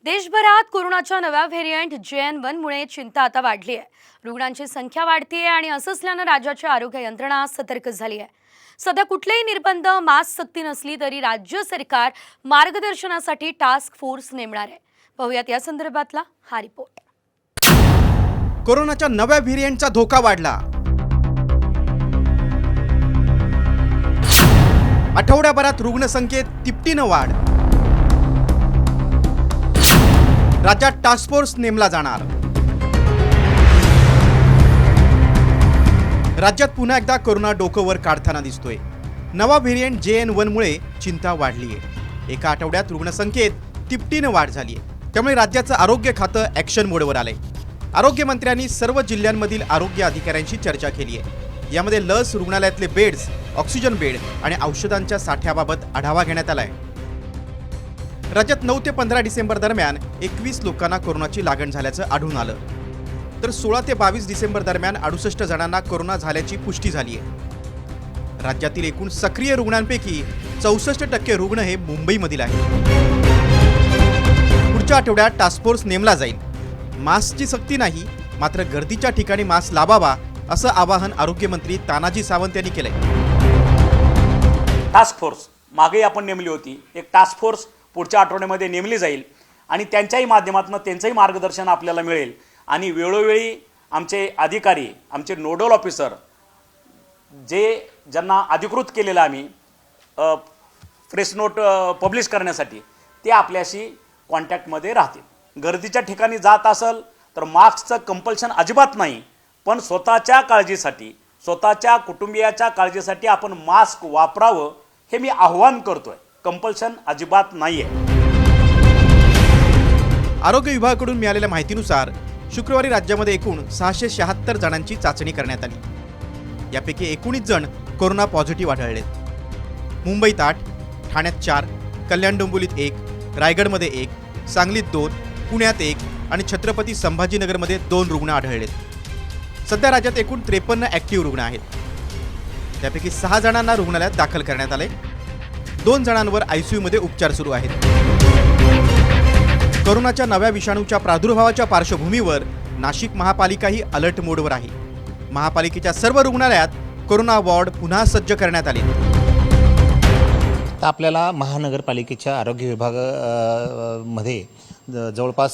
देशभरात कोरोनाच्या नव्या व्हेरिएंट JN1 मुळे चिंता आता वाढली आहे। रुग्णांची संख्या वाढतीये आणि असं असल्यानं राज्याची आरोग्य यंत्रणा सतर्क झाली आहे। सध्या कुठलेही निर्बंध मास्क सक्ती नसली तरी राज्य सरकार मार्गदर्शनासाठी टास्क फोर्स नेमणार आहे। पाहूयात या संदर्भातला हा रिपोर्ट। कोरोनाच्या नव्या व्हेरिएंटचा धोका वाढला। आठवड्याभरात रुग्णसंख्येत तिपटीनं वाढ। राज्यात टास्क फोर्स नेमला जाणार। राज्यात पुन्हा एकदा कोरोना डोकं वर काढताना दिसतोय। नवा व्हेरिएंट JN1 मुळे चिंता वाढली आहे। एका आठवड्यात रुग्णसंख्येत तिपटीनं वाढ झाली आहे। त्यामुळे राज्याचं आरोग्य खातं ॲक्शन मोडवर आलंय। आरोग्य मंत्र्यांनी सर्व जिल्ह्यांमधील आरोग्य अधिकाऱ्यांशी चर्चा केली आहे। यामध्ये लस, रुग्णालयातले बेड्स, ऑक्सिजन बेड आणि औषधांच्या साठ्याबाबत आढावा घेण्यात आलाय। राज्यात 9 ते 15 डिसेंबर दरम्यान 21 लोकांना कोरोनाची लागण झाल्याचं आढळून आलं, तर 16 ते 22 डिसेंबर दरम्यान 68 जणांना कोरोना झाल्याची पुष्टी झाली आहे। राज्यातील एकूण सक्रिय रुग्णांपैकी 64% रुग्ण हे मुंबईमधील आहेत। पुढच्या आठवड्यात टास्क फोर्स नेमला जाईल। मास्कची सक्ती नाही, मात्र गर्दीच्या ठिकाणी मास्क लावावा असं आवाहन आरोग्यमंत्री तानाजी सावंत यांनी केलंय। टास्क फोर्स मागे आपण नेमली होती, एक टास्क फोर्स पुढच्या आठवड्यामध्ये नेमली जाईल आणि त्यांच्याही माध्यमातून त्यांचंही मार्गदर्शन आपल्याला मिळेल आणि वेळोवेळी आमचे अधिकारी, आमचे नोडल ऑफिसर ज्यांना अधिकृत केलेलं आम्ही प्रेस नोट पब्लिश करण्यासाठी, ते आपल्याशी कॉन्टॅक्टमध्ये राहतील। गर्दीच्या ठिकाणी जात असेल तर मास्कचं कंपल्शन अजिबात नाही, पण स्वतःच्या काळजीसाठी, स्वतःच्या कुटुंबियाच्या काळजीसाठी आपण मास्क वापरावं हे मी आव्हान करतोय। कंपल्शन अजिबात नाहीये। आरोग्य विभागाकडून मिळालेल्या माहितीनुसार शुक्रवारी राज्यामध्ये एकूण 676 जणांची चाचणी करण्यात आली। यापैकी 19 जण कोरोना पॉझिटिव्ह आढळलेत। मुंबईत 8, ठाण्यात 4, कल्याण डोंबिवलीत 1, रायगडमध्ये 1, सांगलीत 2, पुण्यात 1 आणि छत्रपती संभाजीनगरमध्ये 2 रुग्ण आढळलेत। सध्या राज्यात एकूण 53 ॲक्टिव्ह रुग्ण आहेत। त्यापैकी 6 जणांना रुग्णालयात दाखल करण्यात आले। 2 जणांवर ICU मध्ये उपचार सुरू आहेत। कोरोनाच्या नव्या विषाणूच्या प्रादुर्भावाच्या पार्श्वभूमीवर नाशिक महापालिकाही अलर्ट मोडवर आहे। महापालिकेच्या सर्व रुग्णालयात कोरोना वॉर्ड पुन्हा सज्ज करण्यात आले। तर आपल्याला महानगरपालिकेच्या आरोग्य विभागामध्ये जवळपास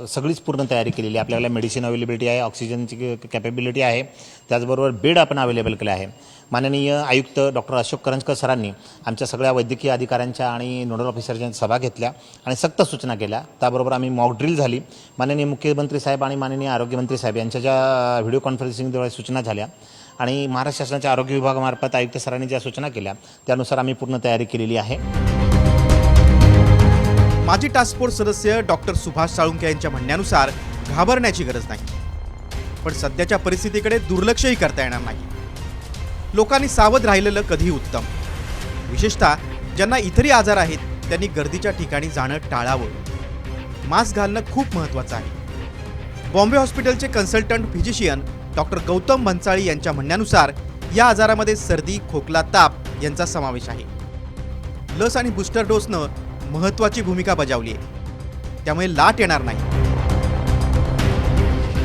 सगळीच पूर्ण तयारी केलेली आहे। आपल्याला मेडिसिन अवेलेबिलिटी आहे, ऑक्सिजनची कॅपेबिलिटी आहे, त्याचबरोबर बेड आपण अवेलेबल केले आहे। माननीय आयुक्त डॉक्टर अशोक करंजकर सरांनी आमच्या सगळ्या वैद्यकीय अधिकाऱ्यांच्या आणि नोडल ऑफिसरच्या सभा घेतल्या आणि सक्त सूचना केल्या। त्याबरोबर आम्ही मॉक ड्रिल झाली। माननीय मुख्यमंत्री साहेब आणि माननीय आरोग्यमंत्री साहेब यांच्या ज्या व्हिडिओ कॉन्फरन्सिंगद्वारे सूचना झाल्या आणि महाराष्ट्र शासनाच्या आरोग्य विभागामार्फत आयुक्त सरांनी ज्या सूचना केल्या त्यानुसार आम्ही पूर्ण तयारी केलेली आहे। माजी टास्क फोर्स सदस्य डॉक्टर सुभाष साळुंखे यांच्या म्हणण्यानुसार घाबरण्याची गरज नाही, पण सध्याच्या परिस्थितीकडे दुर्लक्षही करता येणार नाही। लोकांनी सावध राहिलेलं कधीही उत्तम। विशेषतः ज्यांना इतरही आजार आहेत त्यांनी गर्दीच्या ठिकाणी जाणं टाळावं। मास्क घालणं खूप महत्त्वाचं आहे। बॉम्बे हॉस्पिटलचे consultant physician doctor Gautam Bhansali यांच्या म्हणण्यानुसार या आजारामध्ये सर्दी, खोकला, ताप यांचा समावेश आहे। लस आणि बूस्टर डोसनं महत्त्वाची भूमिका बजावली आहे, त्यामुळे लाट येणार नाही।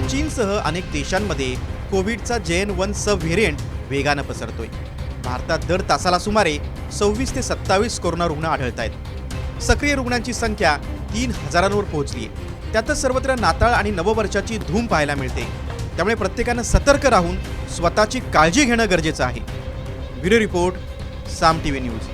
चीनसह अनेक देशांमध्ये कोविडचा JN1 सब व्हेरिएंट वेगानं पसरतोय। भारतात दर तासाला सुमारे 26 ते 27 कोरोना रुग्ण आढळत आहेत। सक्रिय रुग्णांची संख्या 3000वर पोहोचली आहे। त्यातच सर्वत्र नाताळ आणि नववर्षाची धूम पाहायला मिळते। त्यामुळे प्रत्येकानं सतर्क राहून स्वतःची काळजी घेणं गरजेचं आहे। ब्युरो रिपोर्ट, साम TV न्यूज।